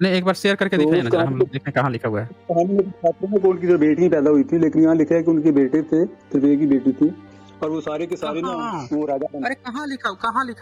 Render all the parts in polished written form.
नहीं, एक बार शेयर करके तो दिखाइए उस ना ज़रा, हम कहानी लोग देखें कहाँ लिखा हुआ है। कहानी में दिखाते हैं कि उनकी जो बेटी पैदा हुई थी, लेकिन यहाँ लिखा है कि उनके बेटे थे, सिर्फ एक ही बेटी थी, और वो सारे के सारे ना कहाँ? वो राजा बन अरे कहाँ लिखा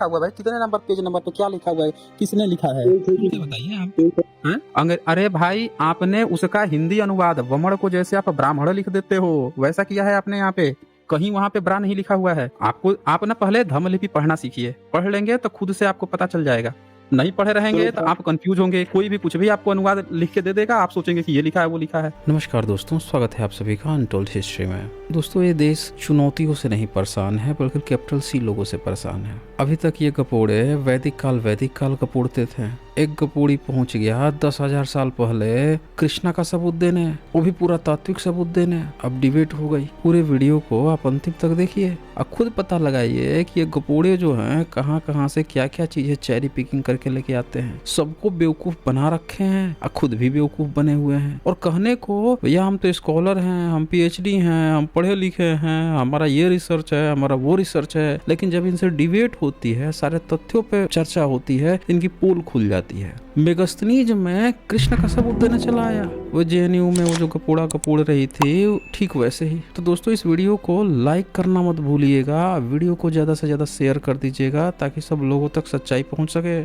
हुआ है भाई? कितने नंबर पेज नंबर पे क्या लिखा हुआ है? किसने लिखा है? गए थे खुल के कि बताइए आप। एक हैं? अरे भाई, आपने उसका हिंदी अनुवाद वमड़ को जैसे आप ब्राह्मण लिख देते हो, वैसा किया है आपने यहाँ पे। कहीं वहाँ पे ब्रा नहीं लिखा हुआ है। आपको आप ना पहले धम्म लिपि पढ़ना सीखिए। पढ़ लेंगे तो खुद से आपको पता चल जाएगा। नहीं पढ़े रहेंगे तो चलो आप कंफ्यूज होंगे। कोई भी कुछ भी आपको अनुवाद लिख के दे देगा, आप सोचेंगे कि ये लिखा है वो लिखा है। नमस्कार दोस्तों, स्वागत है आप सभी का अनटोल्ड हिस्ट्री में। दोस्तों, ये देश चुनौतियों से नहीं परेशान है, बल्कि कैपिटल सी लोगों से परेशान है। अभी तक ये गपोड़े वैदिक काल गपोड़ते थे। एक गपोड़ी पहुंच गया 10,000 साल पहले कृष्णा का सबूत देने, वो भी पूरा तात्विक सबूत देने। अब डिबेट हो गई। पूरे वीडियो को आप अंतिम तक देखिए और खुद पता लगाइए कि ये गपोड़े जो हैं कहाँ कहाँ से क्या क्या चीजें चेरी पिकिंग करके लेके आते हैं। सबको बेवकूफ बना रखे हैं और खुद भी बेवकूफ बने हुए हैं। और कहने को भैया हम तो स्कॉलर हैं, हम पीएचडी हैं, हम पढ़े लिखे हैं, हमारा ये रिसर्च है, हमारा वो रिसर्च है, लेकिन जब इनसे डिबेट होती है, सारे तथ्यों पे चर्चा होती है, इनकी पोल खुल जाती है। मेगस्थनीज में कृष्ण का सबूत देने चला आया, वो जेएनयू में वो जो गपोड़ा गपोड़ रही थी, ठीक वैसे ही। तो दोस्तों, इस वीडियो को लाइक करना मत भूलिएगा, वीडियो को ज्यादा से ज्यादा शेयर कर दीजिएगा ताकि सब लोगों तक सच्चाई पहुंच सके।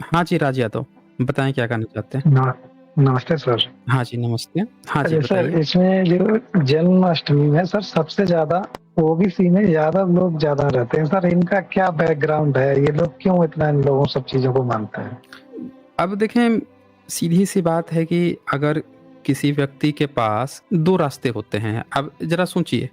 हाँ जी, राज यादव, बताएं क्या कहना चाहते हैं। नमस्ते सर। हाँ जी, नमस्ते। हाँ जी, अच्छा सर, बताइए। इसमें जो जन्माष्टमी में सर सबसे ज्यादा ओबीसी में यादव लोग ज्यादा रहते हैं सर, इनका क्या बैकग्राउंड है? ये लोग क्यों इतना इन लोगों सब चीजों को मानते हैं? अब देखें, सीधी सी बात है कि अगर किसी व्यक्ति के पास दो रास्ते होते हैं। अब जरा सोचिए,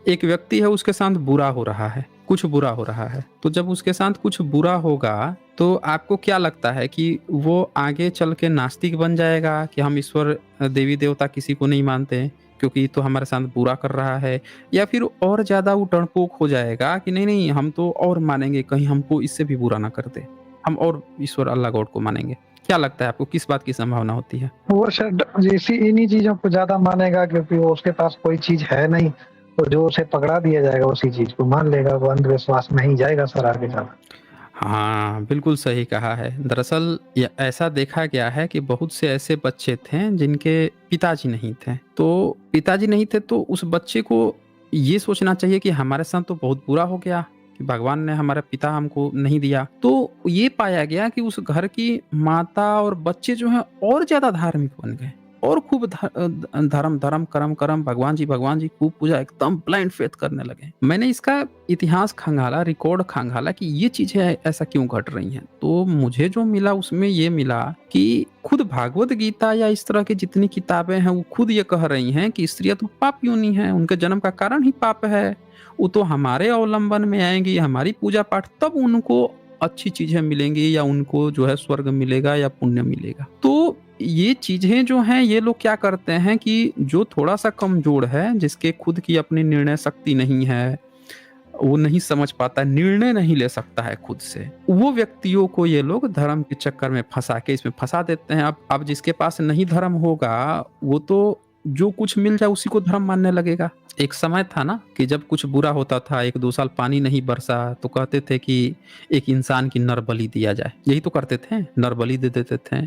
एक व्यक्ति है, उसके साथ बुरा हो रहा है, कुछ बुरा हो रहा है। तो जब उसके साथ कुछ बुरा होगा तो आपको क्या लगता है कि वो आगे चल के नास्तिक बन जाएगा कि हम ईश्वर देवी देवता किसी को नहीं मानते क्योंकि तो हमारे साथ बुरा कर रहा है, या फिर और ज्यादा वो डरपोक हो जाएगा कि नहीं नहीं हम तो और मानेंगे, कहीं हमको इससे भी बुरा ना कर दे, हम और ईश्वर अल्लाह गॉड को मानेंगे। क्या लगता है आपको, किस बात की संभावना होती है? वो सर इन्हीं चीजों को ज्यादा मानेगा क्योंकि वो उसके पास कोई चीज है नहीं, तो जो उसे पकड़ा दिया जाएगा उसी चीज को मान लेगा, वो अंधविश्वास में ही जाएगा सर आगे जाना। हाँ, बिल्कुल सही कहा है। दरअसल ये ऐसा देखा गया है कि बहुत से ऐसे बच्चे थे जिनके पिताजी नहीं थे। तो पिताजी नहीं थे तो उस बच्चे को ये सोचना चाहिए कि हमारे साथ तो बहुत बुरा हो गया कि भगवान ने हमारा पिता हमको नहीं दिया। तो ये पाया गया कि उस घर की माता और बच्चे जो हैं और ज्यादा धार्मिक बन गए और खूब धर्म धर्म करम करम भगवान जी खूब पूजा, एकदम ब्लाइंड फेथ करने लगे। मैंने इसका इतिहास खंगाला, रिकॉर्ड खंगाला कि ये चीजें ऐसा क्यों घट रही हैं। तो मुझे जो मिला उसमें ये मिला कि खुद भागवत गीता या इस तरह की जितनी किताबें हैं वो खुद ये कह रही हैं कि स्त्रियां तो पाप योनि है, उनके जन्म का कारण ही पाप है। वो तो हमारे अवलंबन में आएंगी, हमारी पूजा पाठ, तब उनको अच्छी चीजें मिलेंगी या उनको जो है स्वर्ग मिलेगा या पुण्य मिलेगा। तो ये चीजें जो हैं, ये लोग क्या करते हैं कि जो थोड़ा सा कमजोर है, जिसके खुद की अपनी निर्णय शक्ति नहीं है, वो नहीं समझ पाता, निर्णय नहीं ले सकता है खुद से, वो व्यक्तियों को ये लोग धर्म के चक्कर में फंसा के इसमें फंसा देते हैं। अब जिसके पास नहीं धर्म होगा वो तो जो कुछ मिल जाए उसी को धर्म मानने लगेगा। एक समय था ना कि जब कुछ बुरा होता था, 1-2 साल पानी नहीं बरसा तो कहते थे कि एक इंसान की नर बलि दिया जाए। यही तो करते थे, नर बलि दे देते थे,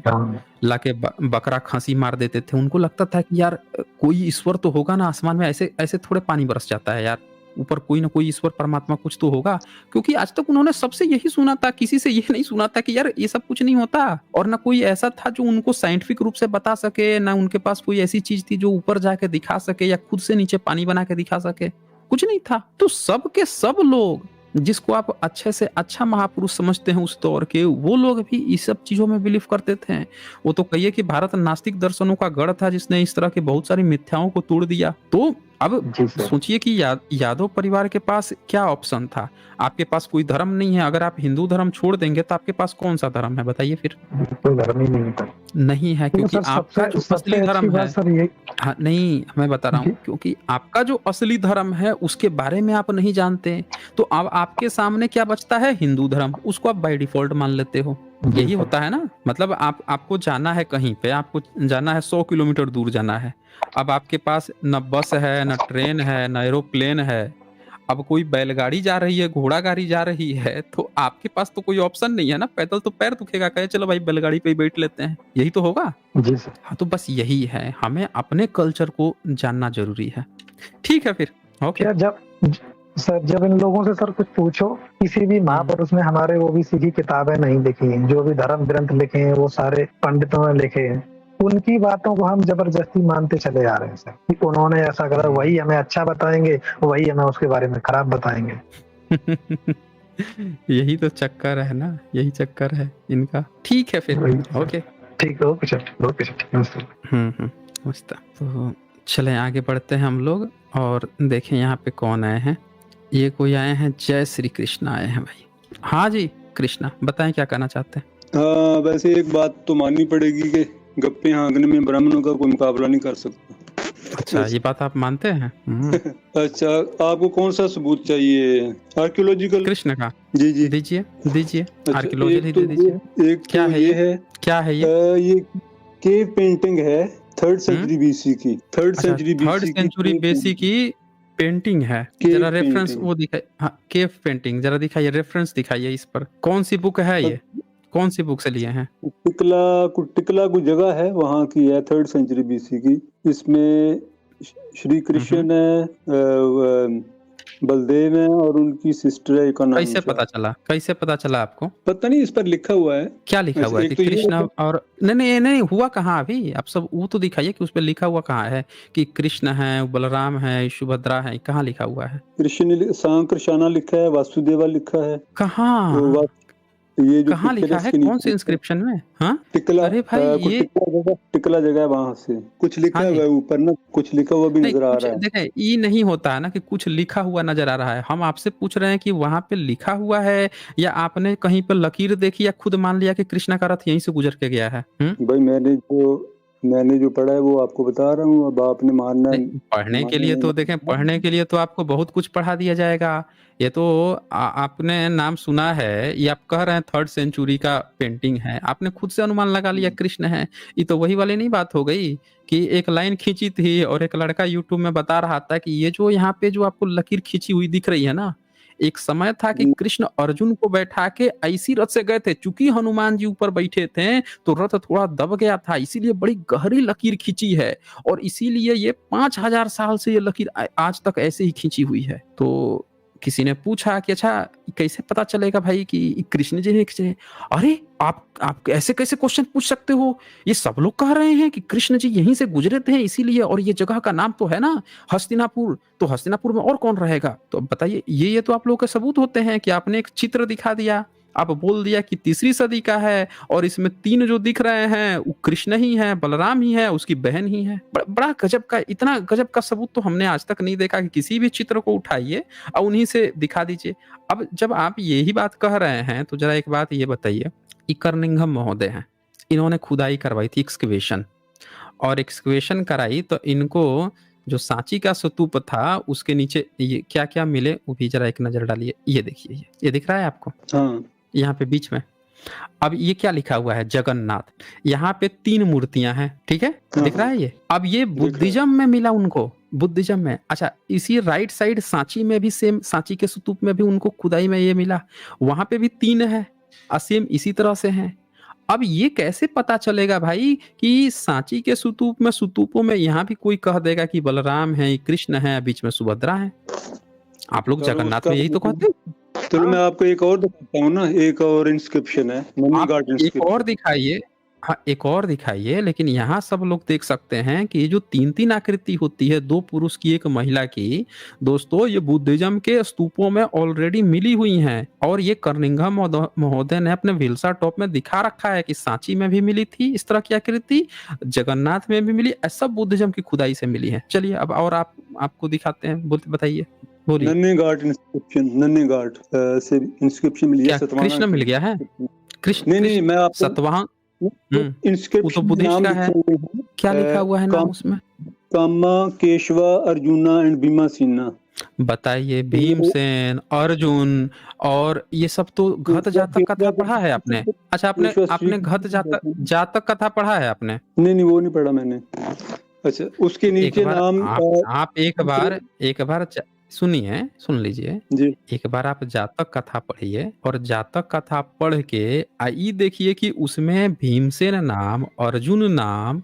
लाके बकरा खांसी मार देते थे। उनको लगता था कि यार कोई ईश्वर तो होगा ना आसमान में, ऐसे ऐसे थोड़े पानी बरस जाता है यार, ऊपर कोई ना कोई ईश्वर परमात्मा कुछ तो होगा। क्योंकि आज तक उन्होंने सबसे यही सुना था, किसी से ये नहीं सुना था कि यार ये सब कुछ नहीं होता। और ना कोई ऐसा था जो उनको साइंटिफिक रूप से बता सके, ना उनके पास कोई ऐसी चीज थी जो ऊपर जाके दिखा सके या खुद से नीचे पानी बना के दिखा सके, कुछ नहीं था। तो सब के सब लोग जिसको आप अच्छे से अच्छा महापुरुष समझते हैं उस दौर के, वो लोग भी इस सब चीजों में बिलीव करते थे। वो तो कहिए कि भारत नास्तिक दर्शनों का गढ़ था जिसने इस तरह के बहुत सारी मिथ्याओं को तोड़ दिया। तो अब सोचिए कि यादव परिवार के पास क्या ऑप्शन था। आपके पास कोई धर्म नहीं है, अगर आप हिंदू धर्म छोड़ देंगे तो आपके पास कौन सा धर्म है बताइए फिर? कोई धर्म ही नहीं था। नहीं है, क्योंकि आपका जो असली धर्म है, हाँ नहीं मैं बता रहा हूँ, क्योंकि आपका जो असली धर्म है उसके बारे में आप नहीं जानते। तो अब आपके सामने क्या बचता है? हिंदू धर्म, उसको आप बाय डिफॉल्ट मान लेते हो। यही होता है ना। मतलब आपको जाना है कहीं पे, आपको जाना है 100 किलोमीटर दूर जाना है। अब आपके पास न बस है, न ट्रेन है, न एरोप्लेन है। अब कोई बैलगाड़ी जा रही है, घोड़ा गाड़ी जा रही है, तो आपके पास तो कोई ऑप्शन नहीं है ना, पैदल तो पैर दुखेगा, कहे चलो भाई बैलगाड़ी पे ही बैठ लेते हैं, यही तो होगा। जी सर। हाँ, तो बस यही है, हमें अपने कल्चर को जानना जरूरी है। ठीक है फिर, ओके। क्या जब इन लोगों से सर कुछ पूछो, किसी भी महापुरुष ने हमारे ओबीसी की किताबें नहीं लिखी हैं, जो भी धर्म ग्रंथ लिखे हैं वो सारे पंडितों ने लिखे हैं, उनकी बातों को हम जबरदस्ती मानते चले आ रहे हैं सर, कि उन्होंने ऐसा करा, वही हमें अच्छा बताएंगे, वही हमें उसके बारे में खराब बताएंगे। यही तो चक्कर है ना, यही चक्कर है इनका। ठीक है फिर, वही। ओके। ठीक है, ओके सर, ओके सर, नमस्ते। मस्त। तो चलें आगे बढ़ते हैं हम लोग और देखें यहाँ पे कौन आए हैं। ये कोई आए हैं, जय श्री कृष्ण आए हैं भाई। हाँ जी कृष्णा, बताएं क्या कहना चाहते हैं। हाँ, वैसे एक बात तो माननी पड़ेगी कि गप्पे हाँकने में ब्राह्मणों का कोई मुकाबला नहीं कर सकता। अच्छा, ये बात आप मानते हैं। अच्छा, आपको कौन सा सबूत चाहिए? आर्कियोलॉजिकल? कृष्ण का जी जी, दीजिए दीजिए, अच्छा, आर्कियोलॉजी एक तो दे दीजिए। एक क्या तो है ये ये? है, क्या है ये? ये केव पेंटिंग है, 3rd सेंचुरी बीसी की। 3rd अच्छा, सेंचुरी थर्ड सेंचुरी बेसी की पेंटिंग है। केव जरा रेफरेंस पेंटिंग। वो दिखाइए। हाँ, केव पेंटिंग जरा दिखाइए, रेफरेंस दिखाइए इस पर। कौन सी बुक है ये, कौन सी बुक से लिए हैं? टिकला कोई जगह है, वहाँ की है, 3rd सेंचुरी बीसी की। इसमें श्री कृष्ण है, बलदेव है और उनकी सिस्टर है, का नाम कैसे पता चला, कैसे पता चला आपको? पता नहीं, इस पर लिखा हुआ है। क्या लिखा हुआ है एक कि तो ये कृष्ण है- और नहीं नहीं नहीं हुआ कहाँ अभी, आप सब वो तो दिखाइए कि उस पर लिखा हुआ कहाँ है कि कृष्ण है, बलराम है, सुभद्रा है, कहाँ लिखा हुआ है? कृष्ण सांकृषाना लिखा है, वासुदेवा लिखा है। कहाँ तो ये जो कहाँ लिखा पिक्चर्स है, के कौन नीचे से इंस्क्रिप्शन में? हाँ, टिकला, अरे भाई कुछ ये टिकला जगह है, वहां से कुछ लिखा हाँ जी। हुआ है ऊपर ना, कुछ लिखा हुआ भी नहीं, नजर आ कुछ रहा है। देखें, ये नहीं होता है ना कि कुछ लिखा हुआ नजर आ रहा है। हम आपसे पूछ रहे हैं कि वहां पे लिखा हुआ है या आपने कहीं पर लकीर देखी या खुद मान लिया कि कृष्णा का रथ यहीं से गुजर के गया है? भाई मैंने जो पढ़ा है वो आपको बता रहा हूँ, अब आपने मानना है। नहीं, पढ़ने के लिए तो देखें, पढ़ने के लिए तो आपको बहुत कुछ पढ़ा दिया जाएगा। ये तो आपने नाम सुना है, ये आप कह रहे हैं 3rd सेंचुरी का पेंटिंग है, आपने खुद से अनुमान लगा लिया कृष्ण है। ये तो वही वाली नहीं बात हो गई कि एक लाइन खींची थी और एक लड़का यूट्यूब में बता रहा था कि ये जो यहाँ पे जो आपको लकीर खींची हुई दिख रही है ना, एक समय था कि कृष्ण अर्जुन को बैठा के ऐसी रथ से गए थे, चूंकि हनुमान जी ऊपर बैठे थे तो रथ थोड़ा दब गया था, इसीलिए बड़ी गहरी लकीर खींची है और इसीलिए ये 5000 साल से ये लकीर आज तक ऐसे ही खींची हुई है। तो किसी ने पूछा कि अच्छा कैसे पता चलेगा भाई कि कृष्ण जी ने खींचे? अरे आप ऐसे कैसे क्वेश्चन पूछ सकते हो, ये सब लोग कह रहे हैं कि कृष्ण जी यहीं से गुजरे थे इसीलिए, और ये जगह का नाम तो है ना हस्तिनापुर, तो हस्तिनापुर में और कौन रहेगा? तो बताइए, ये तो आप लोगों के सबूत होते हैं कि आपने एक चित्र दिखा दिया, आप बोल दिया कि 3री सदी का है और इसमें 3 जो दिख रहे हैं वो कृष्ण ही है, बलराम ही है, उसकी बहन ही है। बड़ा गजब का, इतना गजब का सबूत तो हमने आज तक नहीं देखा कि किसी भी चित्र को उठाइए और उन्हीं से दिखा दीजिए। अब जब आप यही बात कह रहे हैं तो जरा एक बात ये बताइए कि कर्निंघम महोदय हैं, इन्होंने खुदाई करवाई थी, एक्सकवेशन, और एक्सकवेशन कराई तो इनको जो सांची का स्तूप था उसके नीचे ये क्या क्या मिले वो भी जरा एक नजर डालिए। ये देखिए, ये दिख रहा है आपको? हाँ, यहाँ पे बीच में अब ये क्या लिखा हुआ है? जगन्नाथ। यहाँ पे 3 मूर्तियां हैं, ठीक है, दिख रहा है ये? अब ये बुद्धिज्म में मिला उनको, बुद्धिज्म में। अच्छा, इसी राइट साइड सांची में भी सेम, सांची के स्तूप में भी उनको खुदाई में ये मिला, वहां पे भी 3 है, सेम इसी तरह से हैं। अब ये कैसे पता चलेगा भाई कि सांची के स्तूप में, स्तूपों में यहाँ भी कोई कह देगा कि बलराम है, कृष्ण है, बीच में सुभद्रा है? आप लोग जगन्नाथ में यही तो कहते हैं। चलो मैं आपको एक और दिखाता हूँ ना, एक और इंस्क्रिप्शन है, मनी आप गार्ड एक इंस्क्रिप्शन। और दिखाइए। हाँ, एक और दिखाइए, लेकिन यहाँ सब लोग देख सकते हैं कि ये जो 3 आकृति होती है, 2 पुरुष की 1 महिला की, दोस्तों ये बुद्धिज्म के स्तूपों में ऑलरेडी मिली हुई हैं और ये कर्निंघम महोदय ने अपने विल्सा टॉप में दिखा रखा है कि सांची में भी मिली थी इस तरह की आकृति, जगन्नाथ में भी मिली, ऐसा बुद्धिज्म की खुदाई से मिली है। चलिए अब और आपको दिखाते हैं, बताइए, बोलिए। नन्हे घाट इंस्क्रिप्शन, नन्हे घाट से इंस्क्रिप्शन मिली है। क्या कृष्ण मिल गया है? कृष्ण नहीं, मैं आपको सतवाहन वो तो इंस्क्रिप्शन बुद्धिस्ट का है। क्या लिखा हुआ है नाम उसमें? कामा केशवा अर्जुना एंड भीमासेना। बताइए, भीमसेन, अर्जुन, और ये सब तो घत जातक कथा पढ़ा है आपने? अच्छा, आपने घत जातक कथा पढ़ा है आपने? नहीं, वो नहीं पढ़ा मैंने। अच्छा, उसके नीचे नाम आप एक बार सुनिए, सुन लीजिए। जी। एक बार आप जातक कथा पढ़िए और जातक कथा पढ़ के ई देखिए कि उसमें भीमसेन नाम, अर्जुन नाम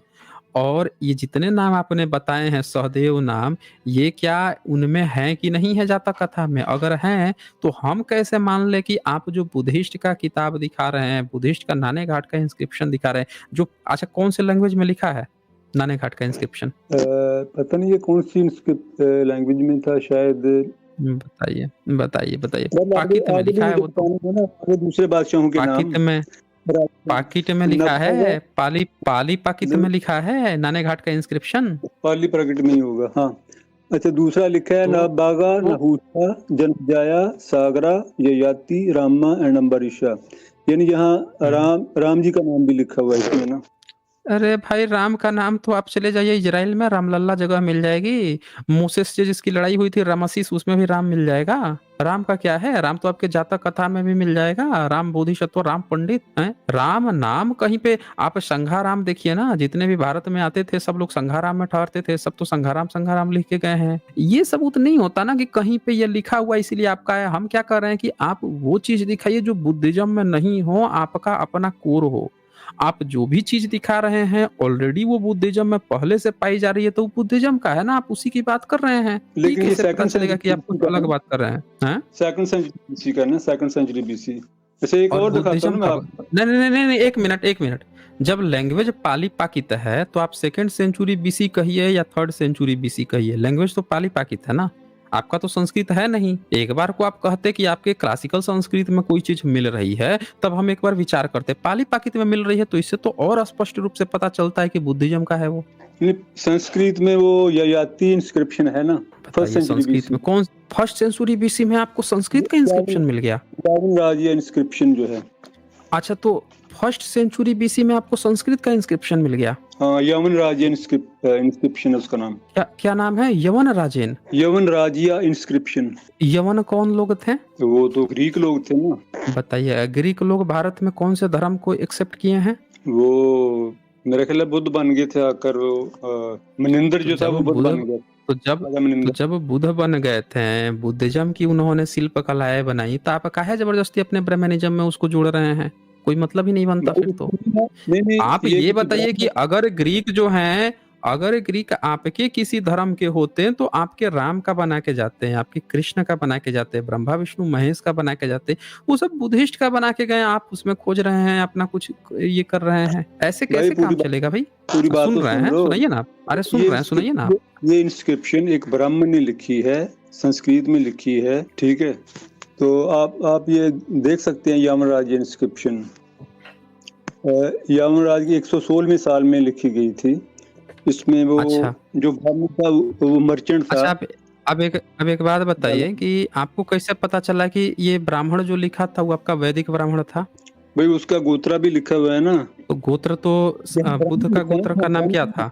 और ये जितने नाम आपने बताए हैं, सहदेव नाम, ये क्या उनमें हैं कि नहीं है जातक कथा में? अगर हैं, तो हम कैसे मान लें कि आप जो बुद्धिस्ट का किताब दिखा रहे हैं, बुद्धिस्ट का नाने घाट का इंस्क्रिप्शन दिखा रहे हैं, जो अच्छा कौन से लैंग्वेज में लिखा है नाने घाट का इंस्क्रिप्शन? पता नहीं ये कौन सी लैंग्वेज में था, शायद बताइए, बताइए, बताइए। मतलब आगे पाकित में आगे लिखा भी है मुझे वो तो। बताना है ना, आगे दूसरे बादशाहों के नाम। पाकिट में लिखा है, पाली पाकित में लिखा है नाने घाट का इंस्क्रिप्शन। पाली प्रकट में ही होगा, हाँ। अच्छा, दूसरा लिखा है नाबागा, नहुषा, जनजाया, सागरा, ययाति, रामा एंड अम्बरीशा। यानी यहाँ राम जी का नाम भी लिखा हुआ है इसमें ना। अरे भाई, राम का नाम तो आप चले जाइए इजराइल में, रामलल्ला जगह मिल जाएगी। मूसेस से जिसकी लड़ाई हुई थी रामसीस, उसमें भी राम मिल जाएगा। राम का क्या है, राम तो आपके जातक कथा में भी मिल जाएगा। राम बोधिसत्व, राम पंडित है। राम नाम कहीं पे आप संघाराम देखिए ना, जितने भी भारत में आते थे सब लोग संघाराम में ठहरते थे, सब तो संघाराम लिख के गए हैं। ये सबूत नहीं होता ना कि कहीं पे ये लिखा हुआ इसीलिए आपका है। हम क्या कर रहे हैं कि आप वो चीज दिखाइए जो बुद्धिज्म में नहीं हो, आपका अपना कोर हो। आप जो भी चीज दिखा रहे हैं ऑलरेडी वो बुद्धिज्म में पहले से पाई जा रही है, तो वो बुद्धिज्म का है ना, आप उसी की बात कर रहे हैं। लेकिन ये कैसे पता चलेगा कि आप कुछ अलग बात कर रहे हैं? सेकंड सेंचुरी बीसी का ना, सेकंड सेंचुरी बीसी। अच्छा, एक और दिखाता हूं ना आपको। नहीं, एक मिनट। जब लैंग्वेज पाली पाकित है तो आप सेकंड सेंचुरी बीसी कहिए या थर्ड सेंचुरी बीसी कहिए, लैंग्वेज तो पाली पाकित है ना। आपका तो संस्कृत है नहीं। एक बार को आप कहते कि आपके क्लासिकल संस्कृत में कोई चीज मिल रही है, तब हम एक बार विचार करते। पाली पाकित में मिल रही है तो इससे तो और स्पष्ट रूप से पता चलता है कि बुद्धिज्म का है वो। संस्कृत में वो ययाति इंस्क्रिप्शन है ना, फर्स्ट सेंचुरी संस्कृत में कौन फर्स्ट सेंचुरी बीसी में आपको संस्कृत का इंस्क्रिप्शन मिल गया? यवन राजिया इंस्क्रिप्शन जो है। अच्छा, तो फर्स्ट सेंचुरी बीसी में आपको संस्कृत का इंस्क्रिप्शन मिल गया? हाँ, यवन राजिया इंस्क्रिप्शन उसका नाम। क्या नाम है? यवन राजेन? यवन राजिया इंस्क्रिप्शन। यवन कौन लोग थे? वो तो ग्रीक लोग थे ना। बताइए, ग्रीक लोग भारत में कौन से धर्म को एक्सेप्ट किए हैं? वो मेरे ख्याल बुद्ध बन गए थे आकर, वो मनिंदर जो था वो बुद्ध बन गया। तो जब बुद्ध बन गए थे, बुद्धिज्म की उन्होंने शिल्प कलाएं बनाई, तो आप काहे जबरदस्ती अपने ब्राह्मणिज्म में उसको जोड़ रहे हैं? कोई मतलब ही नहीं बनता फिर तो। नहीं, आप ये बताइए कि अगर ग्रीक जो हैं, अगर ग्रीक आपके किसी धर्म के होते हैं तो आपके राम का बना के जाते हैं, आपके कृष्ण का बना के जाते हैं, ब्रह्मा विष्णु महेश का बना के जाते हैं। वो सब बुद्धिस्ट का बना के गए, आप उसमें खोज रहे हैं, अपना कुछ ये कर रहे हैं। ऐसे कैसे काम चलेगा भाई? पूरी बात सुन रहे हैं, सुनाइए ना आप। अरे सुन रहे हैं, सुनाइए ना आप। ये इंस्क्रिप्शन एक ब्राह्मण ने लिखी है, संस्कृत में लिखी है, ठीक है। तो आप ये देख सकते हैं, यमराज इंस्क्रिप्शन यमराज की 116वीं साल में लिखी गई थी। इसमें वो जो ब्राह्मण था वो मर्चेंट था। अच्छा, अब एक बात बताइए कि आपको कैसे पता चला कि ये ब्राह्मण जो लिखा था वो आपका वैदिक ब्राह्मण था? भाई उसका गोत्रा भी लिखा हुआ है ना। तो गोत्र तो बुद्ध का गोत्र का नाम क्या था?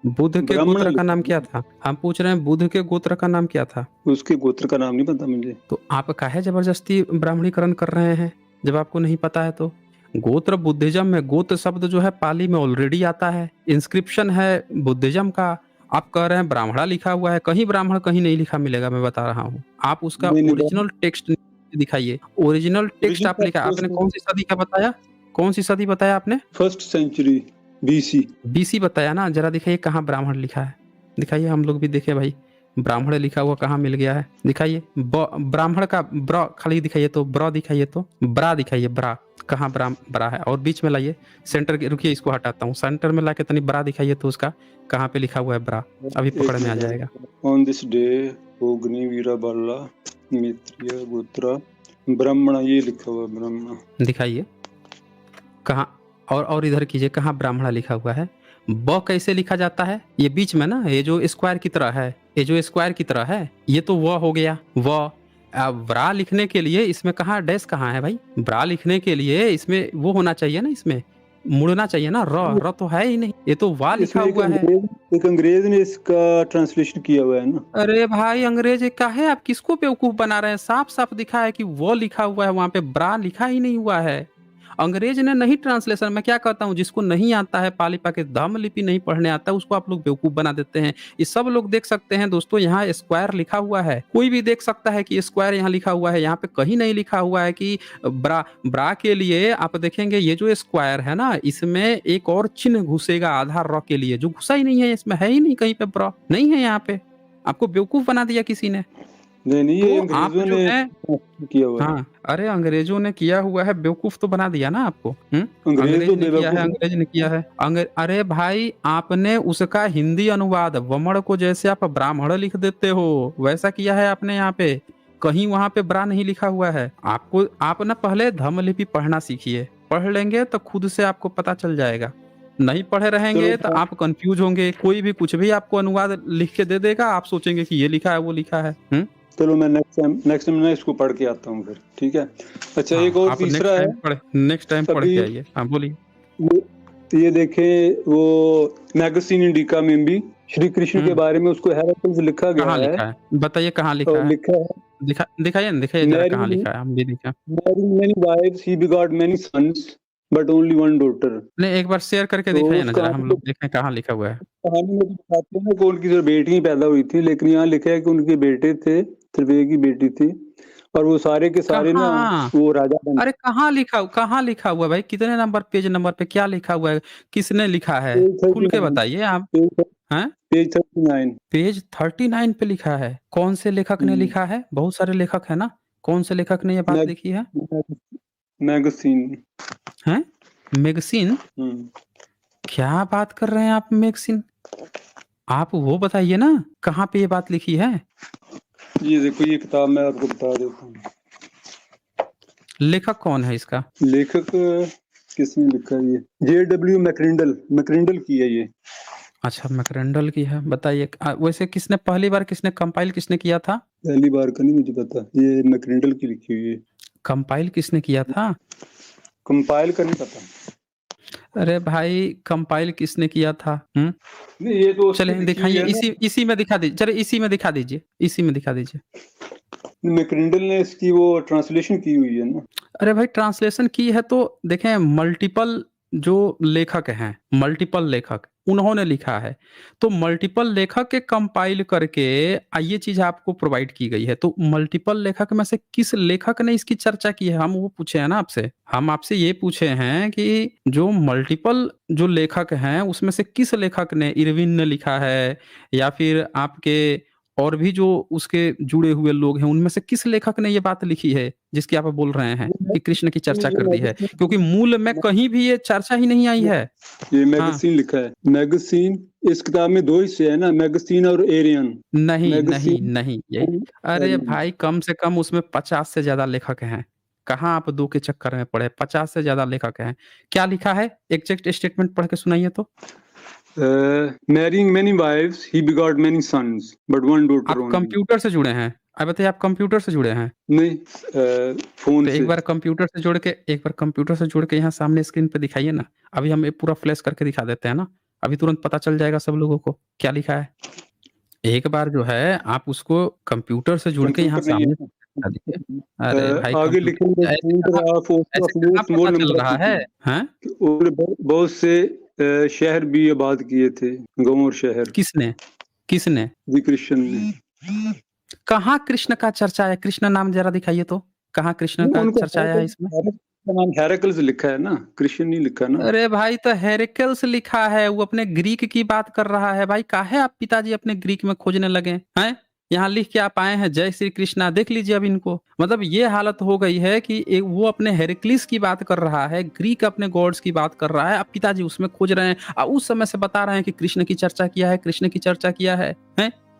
बुद्ध के गोत्र का नाम क्या था? हम पूछ रहे हैं बुद्ध के गोत्र का नाम क्या था? उसके गोत्र का नाम नहीं पता मुझे। तो आप काहे जबरदस्ती ब्राह्मणीकरण कर रहे हैं जब आपको नहीं पता है? तो गोत्र बुद्धिज्म में, गोत्र शब्द जो है पाली में ऑलरेडी आता है, इंस्क्रिप्शन है बुद्धिज्म का। आप कह रहे हैं ब्राह्मणा लिखा हुआ है, कहीं ब्राह्मण कहीं नहीं लिखा मिलेगा, मैं बता रहा हूँ। आप उसका ओरिजिनल टेक्स्ट दिखाइए, ओरिजिनल टेक्स्ट आप लिखा। आपने कौन सी सदी का बताया? कौन सी सदी बताया आपने? फर्स्ट सेंचुरी बीसी बताया ना। जरा दिखाइए कहाँ ब्राह्मण लिखा है, दिखाइए, हम लोग भी देखे भाई। ब्राह्मण लिखा हुआ कहाँ मिल गया है? दिखाइए। ब्राह्मण का ब्र खाली दिखाइए, तो ब्र दिखाइए, तो ब्रा दिखाइए, ब्रा कहाँ ब्रा है? और बीच में लाइए, सेंटर के, रुकिए इसको हटाता हूँ, सेंटर में लाके तनी ब्रा दिखाइए, तो उसका कहाँ पे लिखा हुआ है ब्रा? अभी पकड़ में आ जाएगा। ऑन दिस डे अग्नि वीरा बाला मित्रिया गोत्रा ब्राह्मण, ये लिखा हुआ है ब्राह्मण। दिखाइए कहाँ, और इधर कीजिए, कहाँ ब्राह्मणा लिखा हुआ है? ब कैसे लिखा जाता है? ये बीच में ना, ये जो स्क्वायर की तरह है, ये जो स्क्वायर की तरह है, ये तो व हो गया। व ब्रा लिखने के लिए इसमें कहाँ डैश कहाँ है भाई? ब्रा लिखने के लिए इसमें वो होना चाहिए ना, इसमें मुड़ना चाहिए ना। र तो है ही नहीं, ये तो वा लिखा हुआ है। एक अंग्रेज ने इसका ट्रांसलेशन किया हुआ है ना। अरे भाई, अंग्रेज का है, आप किसको बेवकूफ बना रहे हैं? साफ साफ दिखा है कि वो लिखा हुआ है, वहां पे ब्रा लिखा ही नहीं हुआ है। अंग्रेज ने नहीं ट्रांसलेशन, मैं क्या कहता हूँ, जिसको नहीं आता है पाली पाके धम्म लिपि नहीं पढ़ने आता है, उसको आप लोग बेवकूफ बना देते हैं। ये सब लोग देख सकते हैं दोस्तों, यहाँ स्क्वायर लिखा हुआ है, कोई भी देख सकता है कि स्क्वायर यहाँ लिखा हुआ है। यहाँ पे कहीं नहीं लिखा हुआ है कि ब्रा के लिए आप देखेंगे ये जो स्क्वायर है ना, इसमें एक और चिन्ह घुसेगा आधार र के लिए, जो घुसा ही नहीं है, इसमें है ही नहीं, कहीं पे ब्रा नहीं है। यहाँ पे आपको बेवकूफ बना दिया किसी ने। नहीं, ये तो आप अंग्रेजों जो ने है, किया हुआ है। हाँ, अरे अंग्रेजों ने किया हुआ है, बेवकूफ तो बना दिया ना आपको। अंग्रेज तो अंग्रेज ने किया है, बेवकूफ अंग्रेज ने किया है। अरे भाई, आपने उसका हिंदी अनुवाद वमड़ को जैसे आप ब्राह्मण लिख देते हो, वैसा किया है आपने यहाँ पे। कहीं वहां पे ब्रा नहीं लिखा हुआ है। आपको आप ना पहले धम्म लिपि पढ़ना सीखिए, पढ़ लेंगे तो खुद से आपको पता चल जाएगा। नहीं पढ़े रहेंगे चलो तो आप कंफ्यूज होंगे, कोई भी कुछ भी आपको अनुवाद लिख के दे देगा, आप सोचेंगे कि ये लिखा है वो लिखा है। चलो मैं नेक्स्ट टाइम ना इसको पढ़ के आता हूँ फिर, ठीक है। अच्छा, हाँ, एक और आप तीसरा है, नेक्स्ट टाइम पढ़ अभी के आइए। हाँ बोलिए। ये देखें, वो मैगजीन इंडिका में भी श्री कृष्ण के बारे में उसको हेराक्लिस लिखा गया कहाँ है। लिखा है बताइए, कहाँ लिखा है? लिखा है, दिखाइए ना, दिखाइए जरा कहाँ लिखा है, हम भी देखें। marrying many wives he begot many sons but only one daughter। नहीं, एक बार शेयर करके तो दिखाइए ना उस जरा, हम कहानी लोग देखें कहाँ लिखा हुआ है। कहानी में तो दिखाते हैं कि उनकी सिर्फ बेटी ही पैदा हुई थी, लेकिन यहाँ लिखा है कि उनके बेटे थे, सिर्फ एक ही बेटी थी, और वो सारे के सारे ना कहाँ? वो राजा बन। अरे कहाँ लिखा हुआ है भाई? कितने नंबर, पेज नंबर पे क्या लिखा हुआ है? किसने लिखा है? खुल के बताइए आप। हैं? पेज 39। पेज 39 पे लिखा है। कौन से लेखक ने लिखा है? बहुत सारे लेखक है ना, कौन से लेखक ने ये बात लिखी है? मैगजीन हैं? मैगजीन? क्या बात कर रहे हैं आप? मैगजीन? आप वो बताइए ना, कहाँ पे ये बात लिखी है? ये देखो, ये किताब मैं आपको बता देता हूँ। लेखक कौन है इसका? लेखक किसने लिखा है? ये J.W. मैकरिंडल की है ये। अच्छा, मैकरेंडल की है, बताइए। वैसे किसने पहली बार कंपाइल किसने किया था? पहली बार का नहीं मुझे पता, ये मैकरिंडल की लिखी हुई है। कंपाइल किसने किया था? कंपाइल का नहीं पता। अरे भाई, कंपाइल किसने किया था? नहीं, ये तो चले दिखाइए, इसी में दिखा दीजिए। चले इसी में दिखा दीजिए, इसी में दिखा दीजिए। मैकरिंडल ने इसकी वो ट्रांसलेशन की हुई है ना। अरे भाई, ट्रांसलेशन की है तो देखें, मल्टीपल जो लेखक हैं, मल्टीपल लेखक उन्होंने लिखा है, तो मल्टीपल लेखक के कंपाइल करके ये चीज आपको प्रोवाइड की गई है। तो मल्टीपल लेखक में से किस लेखक ने इसकी चर्चा की है, हम वो पूछे हैं ना आपसे। हम आपसे ये पूछे हैं कि जो मल्टीपल जो लेखक हैं उसमें से किस लेखक ने, इरविन ने लिखा है या फिर आपके और भी जो उसके जुड़े हुए लोग हैं, उनमें से किस लेखक ने ये बात लिखी है जिसकी आप बोल रहे हैं कि कृष्ण की चर्चा कर दी है? क्योंकि मूल में कहीं भी ये चर्चा ही नहीं आई है। ये मैगजीन लिखा है, मैगजीन। इस किताब में दो हिस्से है ना, मैगजीन और एरियन। नहीं यही। अरे भाई, कम से कम उसमें 50 से ज्यादा लेखक हैं। कहाँ आप दो के चक्कर में पड़े? 50 से ज्यादा लेखक हैं। क्या लिखा है? एग्जैक्ट स्टेटमेंट पढ़ के सुनाइए तो। Marrying many wives, he begot many sons, but one daughter आप only। कंप्यूटर से जुड़े हैं? अब बताइए, आप कंप्यूटर से जुड़े हैं? नहीं, फोन तो से। एक बार कंप्यूटर से जोड़ के यहाँ सामने स्क्रीन पे दिखाइए ना। अभी हम पूरा फ्लैश करके दिखा देते हैं ना, अभी तुरंत पता चल जाएगा सब लोगों को क्या लिखा है। एक बार जो है आप उसको कंप्यूटर से जुड़ के यहाँ सामने दिखा दीजिए। अरे भाई, आगे लिखेंगे ऐसे कहाँ पता चल रहा है? हैं? बहुत से शहर भी आबाद किए थे, गांव और शहर। किसने? जी कृष्ण ने। कहाँ कृष्ण का चर्चा है? कृष्ण नाम जरा दिखाइए तो, कहाँ कृष्ण का चर्चा है इसमें? नाम हेराक्लिस लिखा है ना, कृष्ण नहीं लिखा ना। अरे भाई, तो हेराक्लिस लिखा है, वो अपने ग्रीक की बात कर रहा है। भाई, काहे आप पिताजी अपने ग्रीक में खोजने लगे हैं? यहाँ लिख के आप आए हैं जय श्री कृष्णा, देख लीजिए अब इनको। मतलब ये हालत हो गई है कि वो अपने हेराक्लिस की बात कर रहा है, ग्रीक अपने गॉड्स की बात कर रहा है, अब पिताजी उसमें खोज रहे हैं और उस समय से बता रहे हैं कि कृष्ण की चर्चा किया है, कृष्ण की चर्चा किया है।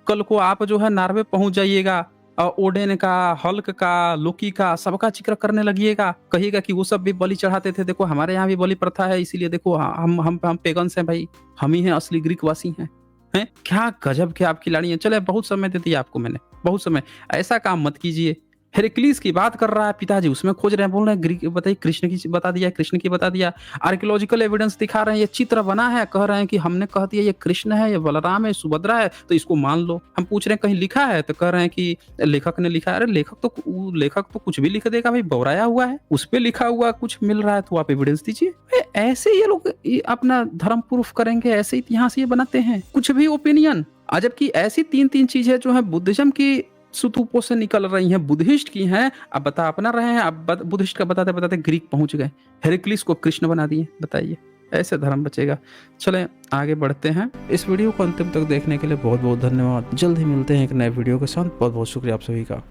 कल को आप जो है नार्वे पहुंच जाइएगा और ओडेन का, हल्क का, लोकी का, सबका जिक्र करने लगिएगा, कहिएगा कि वो सब भी बलि चढ़ाते थे, देखो हमारे यहाँ भी बलि प्रथा है, इसीलिए देखो हम पेगन्स हैं भाई, हम ही हैं असली ग्रीक वासी हैं। क्या गजब के आप खिलाड़ी हैं। चले, बहुत समय दे दिया आपको मैंने, बहुत समय। ऐसा काम मत कीजिए, हेरक्लिस की बात कर रहा है पिताजी, उसमें खोज रहे हैं, बोल रहे हैं ग्रीक बताइए कृष्ण की बता दिया, कृष्ण की बता दिया, आर्कियोलॉजिकल एविडेंस दिखा रहे हैं, ये चित्र बना है, कह रहे हैं कि हमने कह दिया ये कृष्ण है, ये बलराम है, सुभद्रा है, तो इसको मान लो। हम पूछ रहे हैं कहीं लिखा है, तो कह रहे हैं कि लेखक ने लिखा है। अरे लेखक तो कुछ भी लिख देगा भाई, बौराया हुआ है, उस पर लिखा हुआ कुछ मिल रहा है तो आप एविडेंस दीजिए। ऐसे ये लोग अपना धर्म प्रूफ करेंगे, ऐसे इतिहास ये बनाते हैं, कुछ भी ओपिनियन। जबकि ऐसी तीन तीन चीजें जो है बुद्धिज्म की सुतूपों से निकल रही हैं, बुद्धिस्ट की हैं, अब बता अपना रहे हैं, अब बुद्धिस्ट का बताते बताते ग्रीक पहुंच गए, हेरक्लिस को कृष्ण बना दिए। बताइए ऐसे धर्म बचेगा? चलें आगे बढ़ते हैं। इस वीडियो को अंतिम तक देखने के लिए बहुत बहुत धन्यवाद। जल्द ही मिलते हैं एक नए वीडियो के साथ। बहुत बहुत शुक्रिया आप सभी का।